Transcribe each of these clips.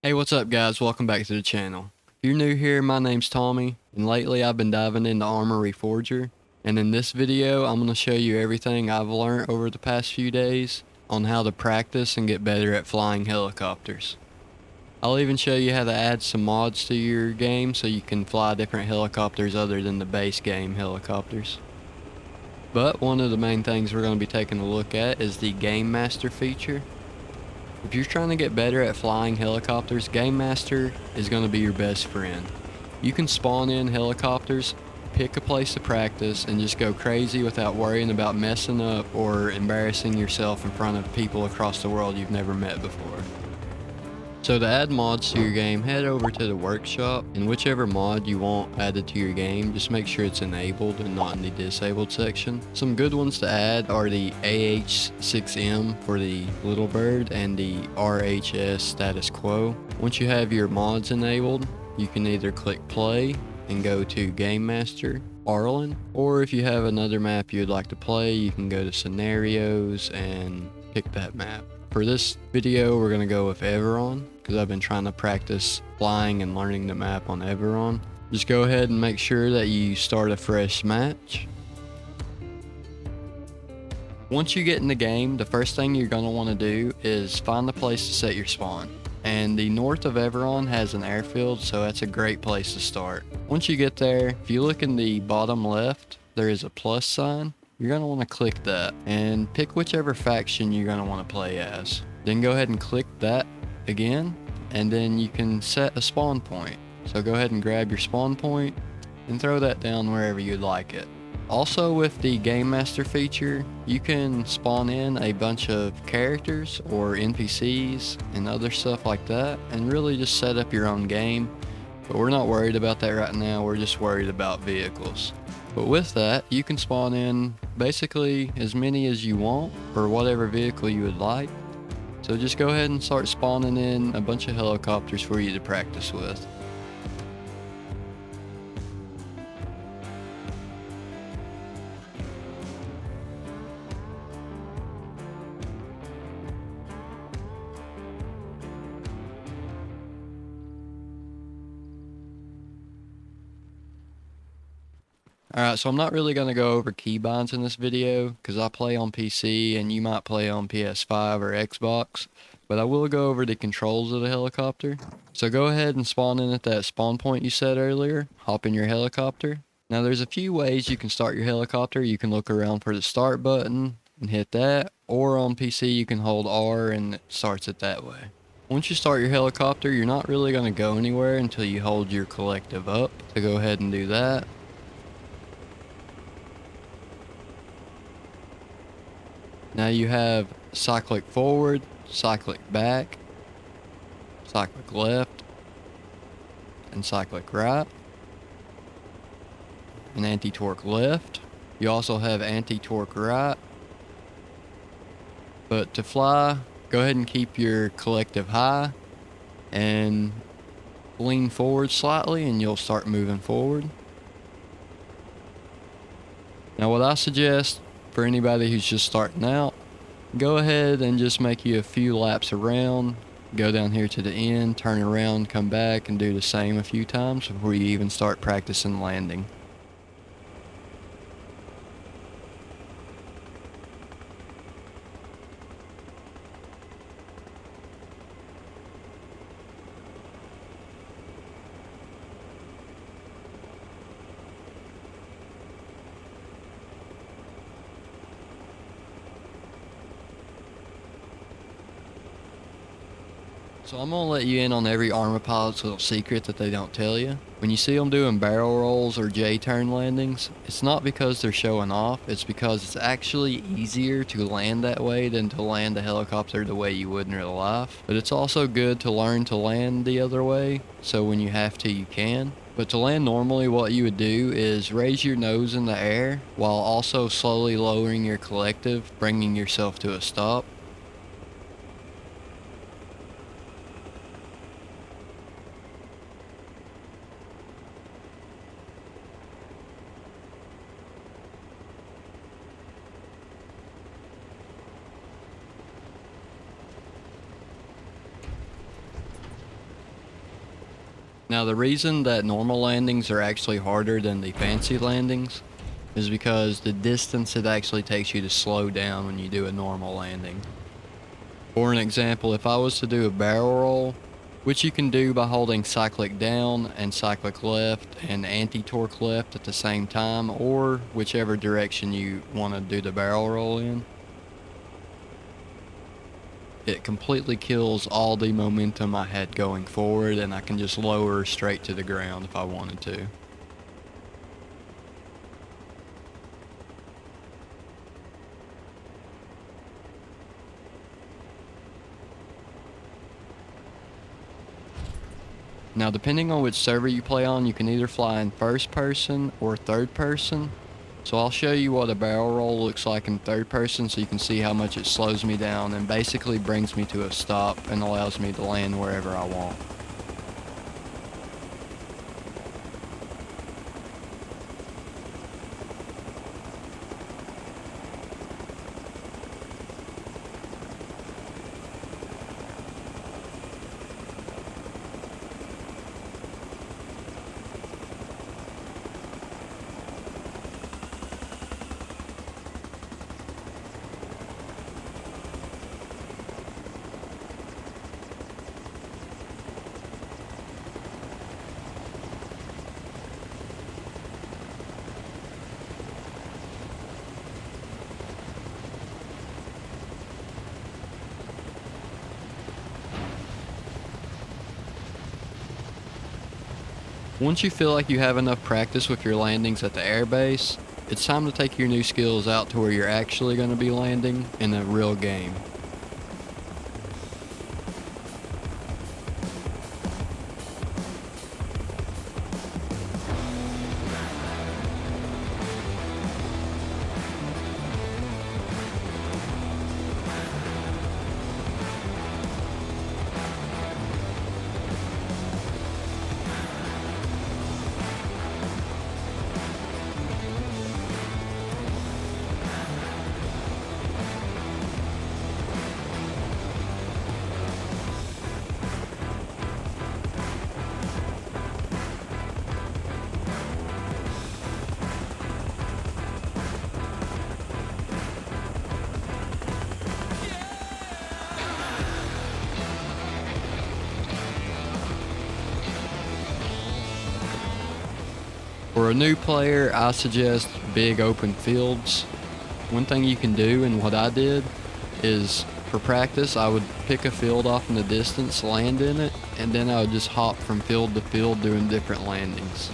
Hey, what's up guys? Welcome back to the channel. If you're new here, my name's Tommy, and lately I've been diving into ARMA Reforger, and in this video I'm going to show you everything I've learned over the past few days on how to practice and get better at flying helicopters. I'll even show you how to add some mods to your game so you can fly different helicopters other than the base game helicopters. But one of the main things we're going to be taking a look at is the Game Master feature. If you're trying to get better at flying helicopters, Game Master is going to be your best friend. You can spawn in helicopters, pick a place to practice, and just go crazy without worrying about messing up or embarrassing yourself in front of people across the world you've never met before. So to add mods to your game, head over to the workshop, and whichever mod you want added to your game, just make sure it's enabled and not in the disabled section. Some good ones to add are the AH6M for the Little Bird and the RHS Status Quo. Once you have your mods enabled, you can either click play and go to Game Master, Arlen, or if you have another map you'd like to play, you can go to scenarios and pick that map. For this video, we're going to go with Everon, because I've been trying to practice flying and learning the map on Everon. Just go ahead and make sure that you start a fresh match. Once you get in the game, the first thing you're going to want to do is find the place to set your spawn. And the north of Everon has an airfield, so that's a great place to start. Once you get there, if you look in the bottom left, there is a plus sign. You're going to want to click that and pick whichever faction you're going to want to play as. Then go ahead and click that again, and then you can set a spawn point. So go ahead and grab your spawn point and throw that down wherever you'd like it. Also, with the Game Master feature, you can spawn in a bunch of characters or NPCs and other stuff like that and really just set up your own game. But we're not worried about that right now, we're just worried about vehicles. But with that, you can spawn in basically as many as you want for whatever vehicle you would like. So just go ahead and start spawning in a bunch of helicopters for you to practice with. Alright, so I'm not really going to go over keybinds in this video because I play on PC and you might play on PS5 or Xbox, but I will go over the controls of the helicopter. So go ahead and spawn in at that spawn point you said earlier, hop in your helicopter. Now there's a few ways you can start your helicopter. You can look around for the start button and hit that, or on PC you can hold R and it starts it that way. Once you start your helicopter, you're not really going to go anywhere until you hold your collective up, so go ahead and do that. Now you have cyclic forward, cyclic back, cyclic left, and cyclic right, and anti-torque left. You also have anti-torque right. But to fly, go ahead and keep your collective high and lean forward slightly and you'll start moving forward. Now what I suggest for anybody who's just starting out, go ahead and just make you a few laps around, go down here to the end, turn around, come back and do the same a few times before you even start practicing landing. So I'm going to let you in on every ARMA pilot's little secret that they don't tell you. When you see them doing barrel rolls or J-turn landings, it's not because they're showing off, it's because it's actually easier to land that way than to land a helicopter the way you would in real life. But it's also good to learn to land the other way, so when you have to, you can. But to land normally, what you would do is raise your nose in the air while also slowly lowering your collective, bringing yourself to a stop. Now the reason that normal landings are actually harder than the fancy landings is because the distance it actually takes you to slow down when you do a normal landing. For an example, if I was to do a barrel roll, which you can do by holding cyclic down and cyclic left and anti-torque left at the same time, or whichever direction you want to do the barrel roll in, it completely kills all the momentum I had going forward, and I can just lower straight to the ground if I wanted to. Now, depending on which server you play on, you can either fly in first person or third person. So I'll show you what a barrel roll looks like in third person so you can see how much it slows me down and basically brings me to a stop and allows me to land wherever I want. Once you feel like you have enough practice with your landings at the airbase, it's time to take your new skills out to where you're actually going to be landing in a real game. For a new player, I suggest big open fields. One thing you can do, and what I did, is for practice I would pick a field off in the distance, land in it, and then I would just hop from field to field doing different landings.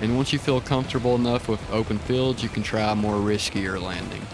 And once you feel comfortable enough with open fields, you can try a more riskier landing.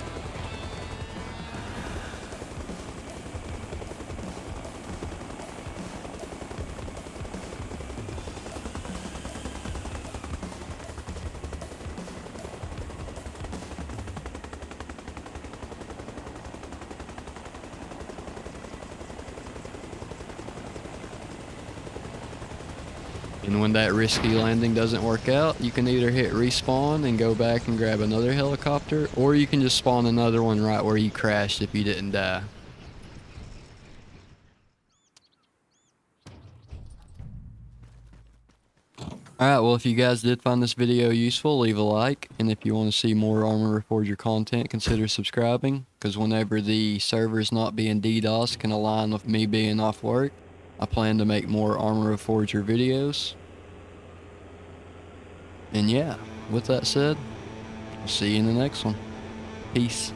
And when that risky landing doesn't work out, you can either hit respawn and go back and grab another helicopter, or you can just spawn another one right where you crashed if you didn't die. Alright, well if you guys did find this video useful, leave a like, and if you want to see more ARMA Reforger content, consider subscribing, because whenever the server's not being DDoS can align with me being off work. I plan to make more ARMA Reforger videos. And yeah, with that said, I'll see you in the next one. Peace.